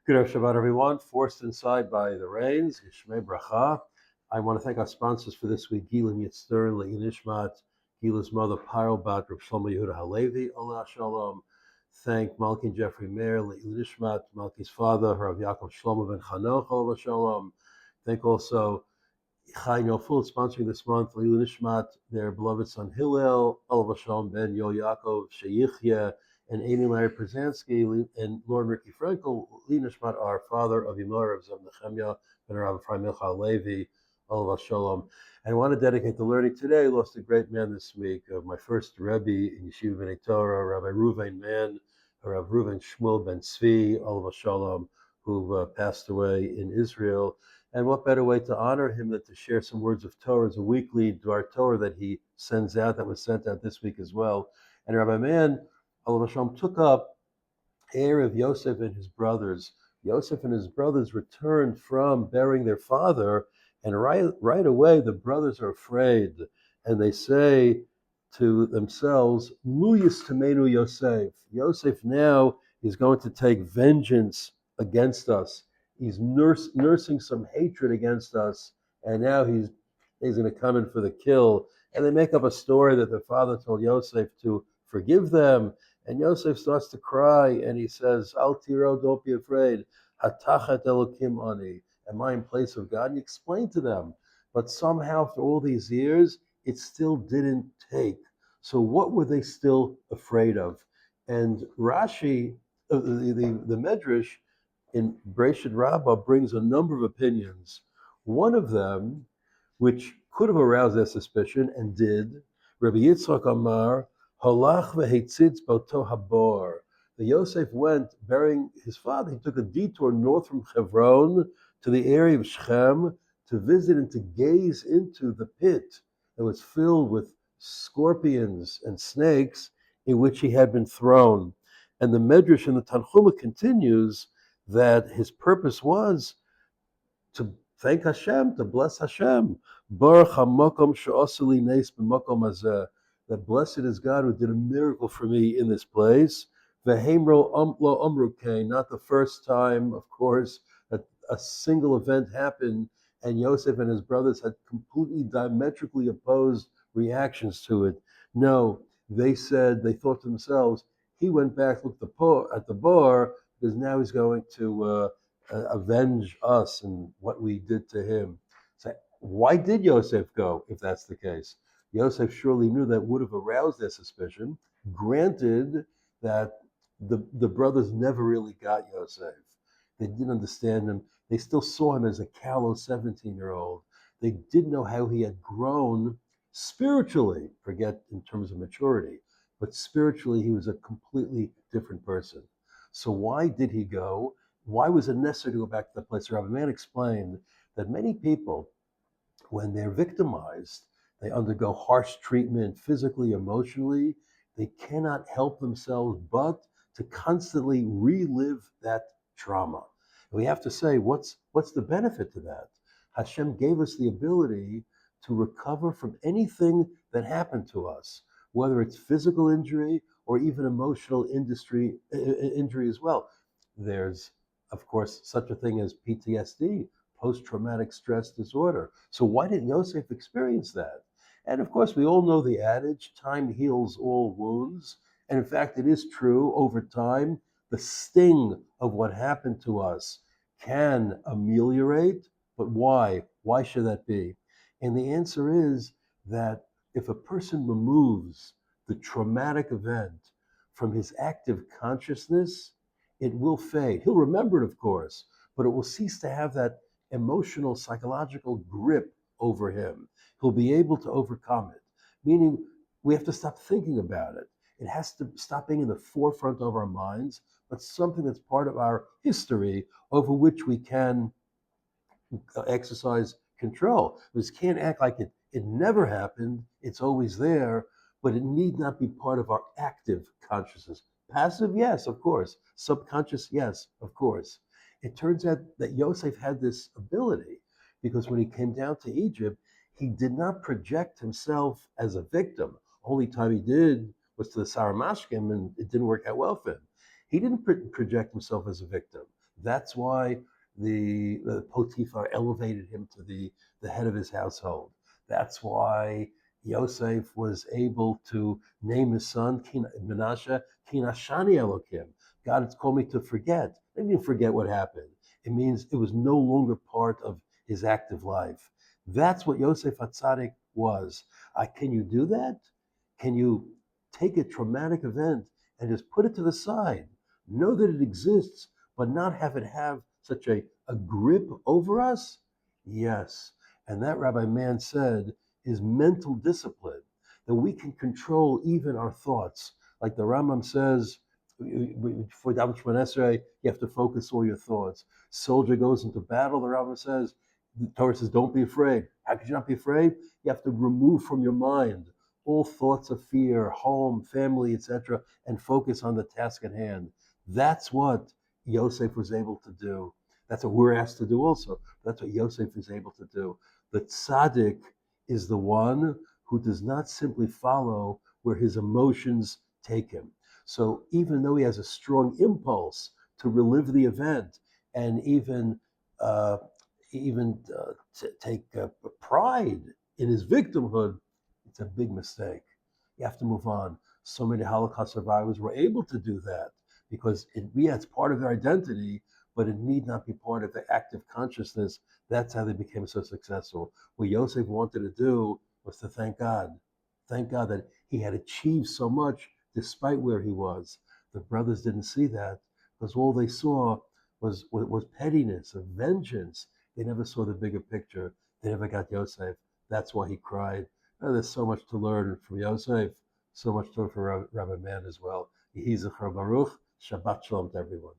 Good Shabbat, everyone. Forced inside by the rains. Yishmei bracha. I want to thank our sponsors for this week. Gilim Yitzter, Le'inishmat, Gila's mother, Pyro Bat, Rav Shlomo Yehuda Halevi, Allah Shalom. Thank Malki and Jeffrey Meir, Le'inishmat, Malki's father, Rav Yaakov Shlomo ben Chanoch, Allah Shalom. Thank also Chai Noful, sponsoring this month, Le'inishmat, their beloved son Hillel, Allah Shalom ben Yo Yaakov, Sheyichya, and Amy Larry Przanski and Lauren Ricky Frankel, Nishmat, our father of Yimor of Nechemya, and Rav Ephraim Milcha Levi, Olav Shalom. And I want to dedicate the learning today. I lost a great man this week, my first Rebbe in Yeshiva B'nai Torah, Rabbi Reuven Mann, Rav Reuven Shmuel ben Tzvi, Olav Shalom, who passed away in Israel. And what better way to honor him than to share some words of Torah as a weekly Dvar Torah that he sends out, that was sent out this week as well. And Rabbi Mann, Allah Shalom, took up of Yosef and his brothers. Yosef and his brothers returned from burying their father, and right away the brothers are afraid, and they say to themselves, Mu Yistamenu Yosef. Yosef now is going to take vengeance against us. He's nursing some hatred against us, and now he's going to come in for the kill. And they make up a story that the father told Yosef to forgive them. And Yosef starts to cry, and he says, Al tiro, don't be afraid. Hatachet Elokim ani. Am I in place of God? And he explained to them. But somehow, after all these years, it still didn't take. So what were they still afraid of? And Rashi, the Medrash in Breshit Rabbah, brings a number of opinions. One of them, which could have aroused their suspicion and did, Rabbi Yitzchak Amar, Halach v'heitzitz boto habor. The Yosef went burying his father. He took a detour north from Hebron to the area of Shechem to visit and to gaze into the pit that was filled with scorpions and snakes in which he had been thrown. And the Medrash in the Tanchuma continues that his purpose was to thank Hashem, to bless Hashem. Baruch HaMakom she'asali nes b'makom hazeh. That blessed is God who did a miracle for me in this place. V'heimro lo amruke, not the first time, of course, that a single event happened and Yosef and his brothers had completely diametrically opposed reactions to it. No, they thought to themselves, he went back, looked at the bar, because now he's going to avenge us and what we did to him. So why did Yosef go, if that's the case? Yosef surely knew that would have aroused their suspicion. Granted that the brothers never really got Yosef. They didn't understand him. They still saw him as a callow 17-year-old. They didn't know how he had grown spiritually, forget in terms of maturity, but spiritually he was a completely different person. So why did he go? Why was it necessary to go back to the place? Rav Mann explained that many people, when they're victimized, they undergo harsh treatment physically, emotionally. They cannot help themselves but to constantly relive that trauma. And we have to say, what's the benefit to that? Hashem gave us the ability to recover from anything that happened to us, whether it's physical injury or even emotional injury as well. There's, of course, such a thing as PTSD, post-traumatic stress disorder. So why did Yosef experience that? And of course, we all know the adage, time heals all wounds. And in fact, it is true over time, the sting of what happened to us can ameliorate, but why? Why should that be? And the answer is that if a person removes the traumatic event from his active consciousness, it will fade. He'll remember it, of course, but it will cease to have that emotional, psychological grip over him. He'll be able to overcome it, meaning we have to stop thinking about it. It has to stop being in the forefront of our minds, but something that's part of our history over which we can exercise control. We just can't act like it never happened. It's always there, but it need not be part of our active consciousness. Passive, yes, of course. Subconscious, yes, of course. It turns out that Yosef had this ability because when he came down to Egypt, he did not project himself as a victim. Only time he did was to the Saramashkim, and it didn't work out well for him. He didn't project himself as a victim. That's why the Potiphar elevated him to the head of his household. That's why Yosef was able to name his son Menashe Kinashani Elokim. God has called me to forget. They didn't forget what happened. It means it was no longer part of his active life. That's what Yosef Hatzadik was. Can you do that? Can you take a traumatic event and just put it to the side? Know that it exists, but not have it have such a grip over us? Yes. And that Rabbi Mann said is mental discipline, that we can control even our thoughts. Like the Rambam says, for David Shemon Esrei, you have to focus all your thoughts. Soldier goes into battle, the Rambam says, the Torah says, don't be afraid. How could you not be afraid? You have to remove from your mind all thoughts of fear, home, family, etc., and focus on the task at hand. That's what Yosef was able to do. That's what we're asked to do also. That's what Yosef is able to do. The tzaddik is the one who does not simply follow where his emotions take him. So even though he has a strong impulse to relive the event and uh, take pride in his victimhood, it's a big mistake. You have to move on. So many Holocaust survivors were able to do that because it's part of their identity, but it need not be part of their active consciousness. That's how they became so successful. What Yosef wanted to do was to thank God. Thank God that he had achieved so much despite where he was. The brothers didn't see that because all they saw was pettiness, of vengeance. They never saw the bigger picture. They never got Yosef. That's why he cried. Oh, there's so much to learn from Yosef, so much to learn from Rabbi Mann as well. Yehi Zechar Baruch. Shabbat Shalom to everyone.